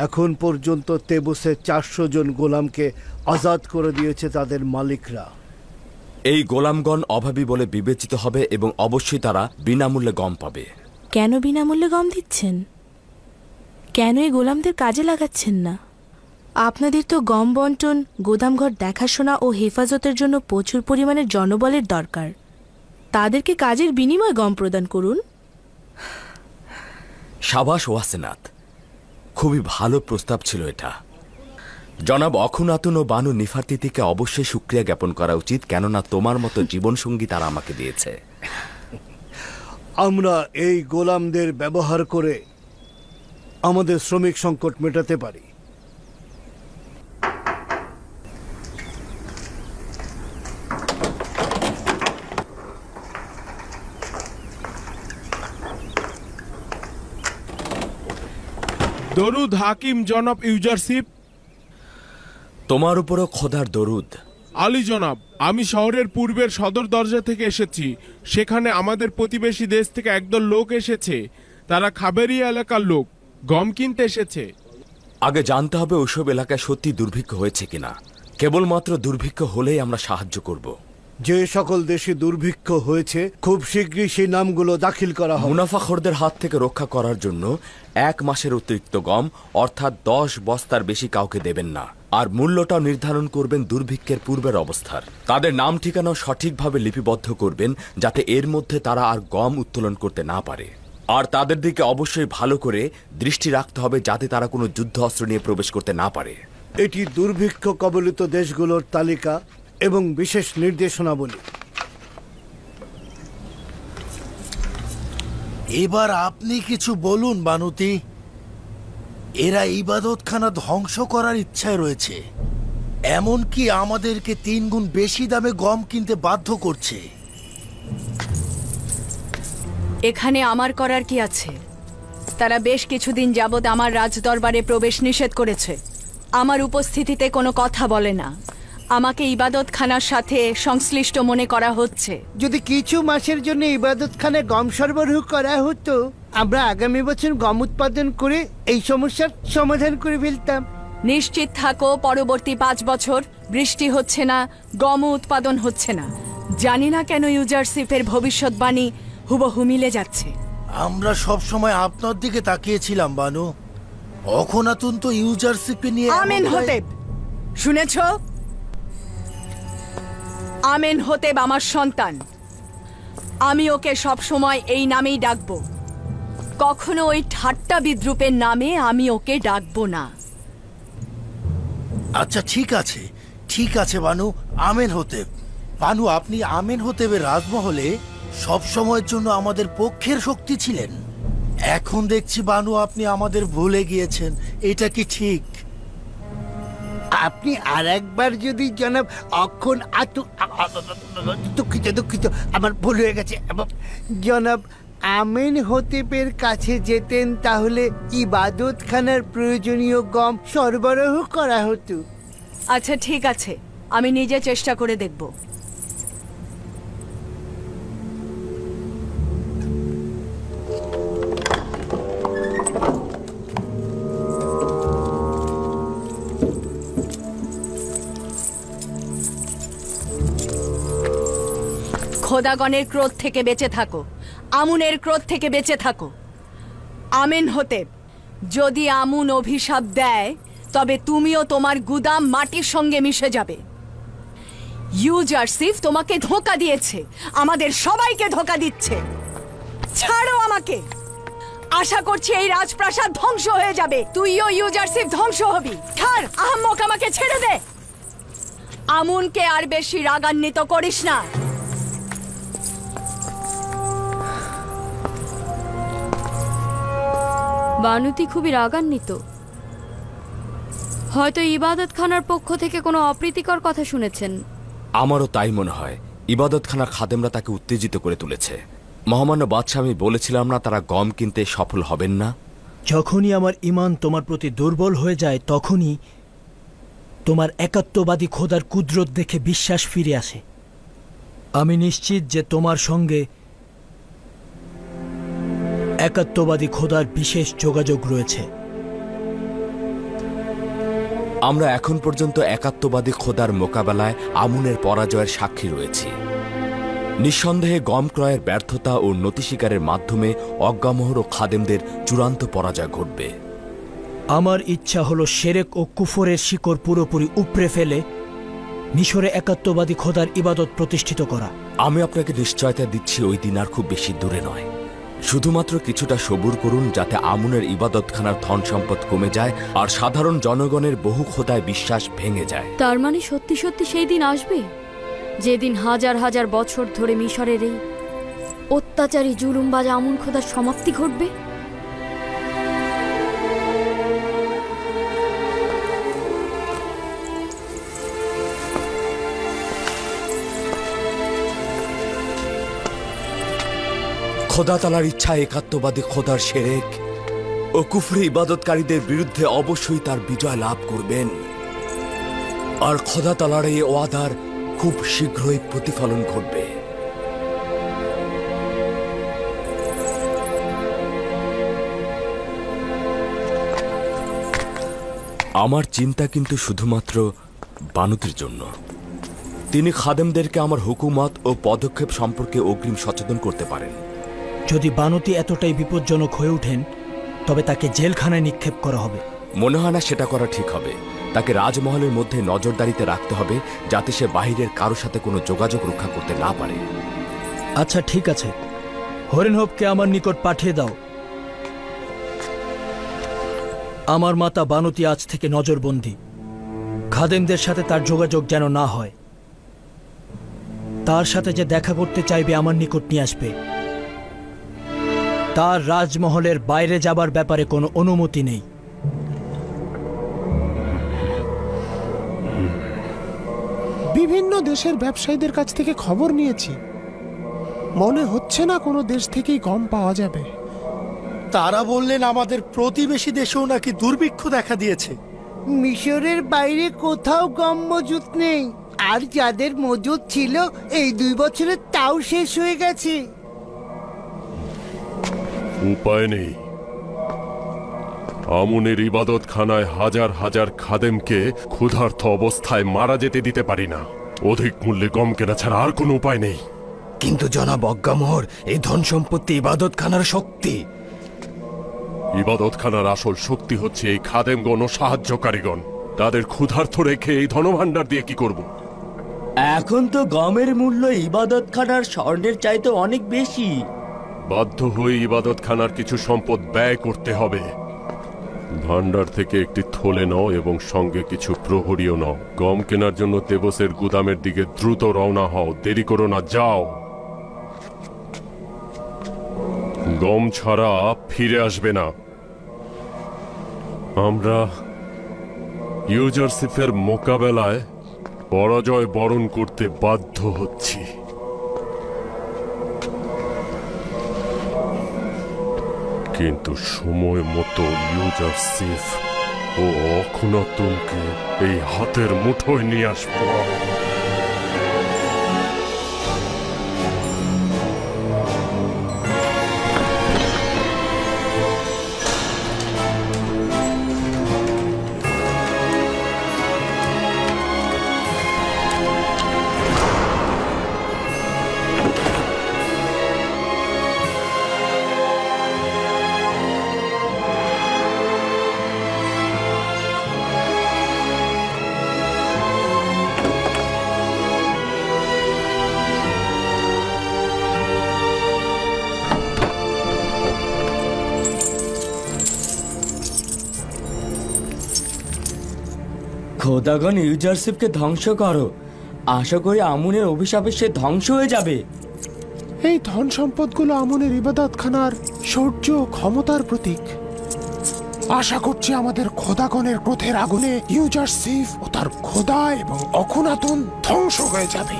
এখন পর্যন্ত তেবুসে 400 জন গোলামকে আজাদ করে দিয়েছে তাদের মালিকরা। এই গোলামগণ অভাবী বলে বিবেচিত হবে এবং অবশ্যই তারা বিনামূল্যে গম পাবে। কেন বিনামূল্যে গম দিচ্ছেন? কেন এই গোলামদের কাজে লাগাচ্ছেন না? আপনাদের তো গম বন্টন, গোদামঘর দেখাশোনা ও হেফাজতের জন্য প্রচুর পরিমাণের জনবলের দরকার। তাদেরকে কাজের বিনিময়ে গম প্রদান করুন। সাবাস ওয়াসেনাত, খুবই ভালো প্রস্তাব ছিল এটা। জনাব অখুনাতুন ও বানু নিফারতিতিকে অবশ্যই শুকরিয়া জ্ঞাপন করা উচিত, কেননা তোমার মতো জীবনসঙ্গী তারা আমাকে দিয়েছে। আমরা এই গোলামদের ব্যবহার করে আমাদের শ্রমিক সংকট মেটাতে পারি। দরুদ হাকিম জনাব ইউজারশিপ। তোমার উপরও খোদার দরুদ। আলী জনাব, আমি শহরের পূর্বের সদর দরজা থেকে এসেছি। সেখানে আমাদের প্রতিবেশী দেশ থেকে একদল লোক এসেছে। তারা খাবেরিয়া এলাকার লোক, গম কিনতে এসেছে। আগে জানতে হবে ওইসব এলাকায় সত্যি দুর্ভিক্ষ হয়েছে কিনা। কেবলমাত্র দুর্ভিক্ষ হলেই আমরা সাহায্য করব। যে সকল দেশে দুর্ভিক্ষ হয়েছে খুব শীঘ্রই সেই নামগুলো দাখিল করা হবে। মুনাফাখোরদের হাত থেকে রক্ষা করার জন্য 1 মাসের অতিরিক্ত গম অর্থাৎ 10 বস্তার বেশি কাউকে দেবেন না। আর মূল্যটাও নির্ধারণ করবেন দুর্ভিক্ষের পূর্বের অবস্থার। তাদের নাম ঠিকানাও সঠিকভাবে লিপিবদ্ধ করবেন, যাতে এর মধ্যে তারা আর গম উত্তোলন করতে না পারে। আর তাদের দিকে অবশ্যই ভালো করে দৃষ্টি রাখতে হবে, যাতে তারা কোনো যুদ্ধ অস্ত্র নিয়ে প্রবেশ করতে না পারে। এটি দুর্ভিক্ষ কবলিত দেশগুলোর তালিকা এবং বিশেষ নির্দেশনাবলী। এবার আপনি কিছু বলুন বানুতি। এরা ইবাদতখানা ধ্বংস করার ইচ্ছায় রয়েছে, এমনকি আমাদেরকে 3 গুণ বেশি দামে গম কিনতে বাধ্য করছে। এখানে আমার করার কি আছে? তারা বেশ কিছুদিন যাবৎ আমার রাজদরবারে প্রবেশ নিষেধ করেছে। আমার উপস্থিতিতে কোনো কথা বলে না। আমাকে ইবাদতখানার সাথে সংশ্লিষ্ট মনে করা হচ্ছে। যদি কিছু মাসের জন্য ইবাদতখানায় গম সরবরাহ করা হতো, আমরা আগামী বছর গম উৎপাদন করে এই সমস্যার সমাধান করে ফেলতাম। নিশ্চিত থাকো, পরবর্তী 5 বছর বৃষ্টি হচ্ছে না, গম উৎপাদন হচ্ছে না। জানি না কেন ইউজারশিপের ভবিষ্যৎবাণী হুবহু মিলে যাচ্ছে। আমরা সব সময় আপনার দিকে তাকিয়েছিলাম বানু। অখনাতুন তো ইউজারশিপে নিয়ে আমেন হতেব, শুনেছ? আমেন হতেব আমার সন্তান। আমি ওকে সব সময় এই নামেই ডাকবো। কখনো ওই ঠাট্টা বিদ্রুপের নামে আমি ওকে ডাকবো না। আচ্ছা ঠিক আছে বানু, আমেন হতেব। বানু, আপনি আমেন হতেবের রাজমহলে সব সময়ের জন্য আমাদের পক্ষের শক্তি ছিলেন। এখন দেখছি বানু আপনি আমাদের ভুলে গিয়েছেন। এটা কি ঠিক? আপনি আর একবার যদি জনাব দুঃখিত, আমার ভুল হয়ে গেছে। জনাব আমিন হতেবের কাছে যেতেন, তাহলে ইবাদতখানার প্রয়োজনীয় গম সরবরাহ করা হতো। আচ্ছা ঠিক আছে, আমি নিজে চেষ্টা করে দেখব। খোদাগণের ক্রোধ থেকে বেঁচে থাকো, আমুনের ক্রোধ থেকে বেঁচে থাকো। আমেন হতেব, যদি আমুন অভিশাপ দেয় তবে তুমিও তোমার গুদাম মাটির সঙ্গে মিশে যাবে। ইউজারশিপ তোমাকে ধোঁকা দিয়েছে, আমাদের সবাইকে ধোঁকা দিচ্ছে। ছাড়ো আমাকে। আশা করছি এই রাজপ্রাসাদ ধ্বংস হয়ে যাবে, তুইও ইউজারশিপ ধ্বংস হবি। ছাড় আহম্মক, আমাকে ছেড়ে দে। আমুনকে আর বেশি রাগান্বিত করিস না। বানুতি খুবই রাগান্বিত। হয়তো ইবাদতখানার পক্ষ থেকে কোনো অপ্রীতিকর কথা শুনেছেন। আমারও তাই মনে হয়। ইবাদতখানার খাদেমরা তাকে উত্তেজিত করে তুলেছে। মহামান্য বাদশাহ, আমি বলেছিলাম না তারা গম কিনতে সফল হবেন না? যখনই আমার ঈমান তোমার প্রতি দুর্বল হয়ে যায়, তখনই তোমার একাত্মবাদী খোদার কুদরত দেখে বিশ্বাস ফিরে আসে। আমি নিশ্চিত যে তোমার সঙ্গে একাত্মবাদী খোদার বিশেষ যোগাযোগ রয়েছে। আমরা এখন পর্যন্ত একাত্মবাদী খোদার মোকাবেলায় আমুনের পরাজয়ের সাক্ষী রয়েছি। নিঃসন্দেহে গম ক্রয়ের ব্যর্থতা ও নতি স্বীকারের মাধ্যমে অজ্ঞামোহর ও খাদেমদের চূড়ান্ত পরাজয় ঘটবে। আমার ইচ্ছা হলো শিরক ও কুফরের শিকড় পুরোপুরি উপড়ে ফেলে মিশরে একাত্মবাদী খোদার ইবাদত প্রতিষ্ঠিত করা। আমি আপনাকে নিশ্চয়তা দিচ্ছি ওই দিন আর খুব বেশি দূরে নয়। শুধুমাত্র কিছুটা সবুর করুন, যাতে আমুনের ইবাদতখানার ধন সম্পদ কমে যায় আর সাধারণ জনগণের বহু খোদায় বিশ্বাস ভেঙে যায়। তার মানে সত্যি সত্যি সেই দিন আসবে, যেদিন হাজার হাজার বছর ধরে মিশরের এই অত্যাচারী জুলুমবাজ আমুন খোদার সমাপ্তি ঘটবে। খোদা তালার ইচ্ছা একাত্মবাদী খোদার শিরক ও কুফরি ইবাদতকারীদের বিরুদ্ধে অবশ্যই তার বিজয় লাভ করবেন, আর খোদা তালার এই ওয়াদার খুব শীঘ্রই প্রতিফলন ঘটবে। আমার চিন্তা কিন্তু শুধুমাত্র বানুতির জন্য। তিনি খাদেমদেরকে আমার হুকুমত ও পদক্ষেপ সম্পর্কে অগ্রিম সচেতন করতে পারেন। যদি বানুতি এতটাই বিপজ্জনক হয়ে ওঠেন, তবে তাকে জেলখানায় নিক্ষেপ করা হবে। মনে হয় না সেটা করা ঠিক হবে। তাকে রাজমহলের মধ্যে নজরদারিতে রাখতে হবে, যাতে সে বাহিরের কারো সাথে কোনো যোগাযোগ রক্ষা করতে না পারে। আচ্ছা ঠিক আছে, হরিণহবকে আমার নিকট পাঠিয়ে দাও। আমার মাতা বানুতি আজ থেকে নজরবন্দী। খাদেমদের সাথে তার যোগাযোগ যেন না হয়। তার সাথে যে দেখা করতে চাইবে আমার নিকট নিয়ে আসবে। তার রাজমহলের বাইরে যাবার ব্যাপারে কোনো অনুমতি নেই। বিভিন্ন দেশের ব্যবসায়ীদের কাছ থেকে খবর নিয়েছি, মনে হচ্ছে না কোনো দেশ থেকেই গম পাওয়া যাবে। তারা বললেন আমাদের প্রতিবেশী দেশেও নাকি দুর্ভিক্ষ দেখা দিয়েছে। মিশরের বাইরে কোথাও গম মজুত নেই, আর যাদের মজুত ছিল এই 2 বছরে তাও শেষ হয়ে গেছে। উপায় নেই। আমুনের ইবাদতখানায় হাজার হাজার খাদেমকে ক্ষুধার্ত অবস্থায় মারা যেতে দিতে পারি না। অধিক মূল্যে গম কেনা ছাড়া আর কোনো উপায় নেই। কিন্তু জনাব অজ্ঞামোহর, এই ধন সম্পত্তি ইবাদতখানার শক্তি। ইবাদতখানার আসল শক্তি হচ্ছে এই খাদেমগণ ও সাহায্যকারীগণ। তাদের ক্ষুধার্ত রেখে এই ধনভাণ্ডার দিয়ে কি করব? এখন তো গমের মূল্য ইবাদতখানার স্বর্ণের চাইতে অনেক বেশি। বাধ্য হয়ে ইবাদতখানার কিছু সম্পদ ব্যয় করতে হবে। ভান্ডার থেকে একটি থলে নাও এবং সঙ্গে কিছু প্রহরীও নাও। গম কেনার জন্য তেবসের গুদামের দিকে দ্রুত রওনা হও, দেরি করো না, যাও। গম ছাড়া ফিরে আসবে না। আমরা ইউজারশিপের মোকাবেলায় পরাজয় বরণ করতে বাধ্য হচ্ছি। কিন্তু সময় মতো ইউজারশিপ ও অখুনাতুনকে এই হাতের মুঠোয় নিয়ে আসবো। খোদাগণ ইউজারশিপকে ধ্বংস করো। আশা করি আমুনের অভিশাপে সে ধ্বংস হয়ে যাবে। এই ধন সম্পদগুলো আমুনের ইবাদতখানার শৌর্য ও ক্ষমতার প্রতীক। আশা করছি আমাদের খোদাগণের ক্রোধের আগুনে ইউজারশিপ ও তার খোদা এবং অখুনাতুন ধ্বংস হয়ে যাবে।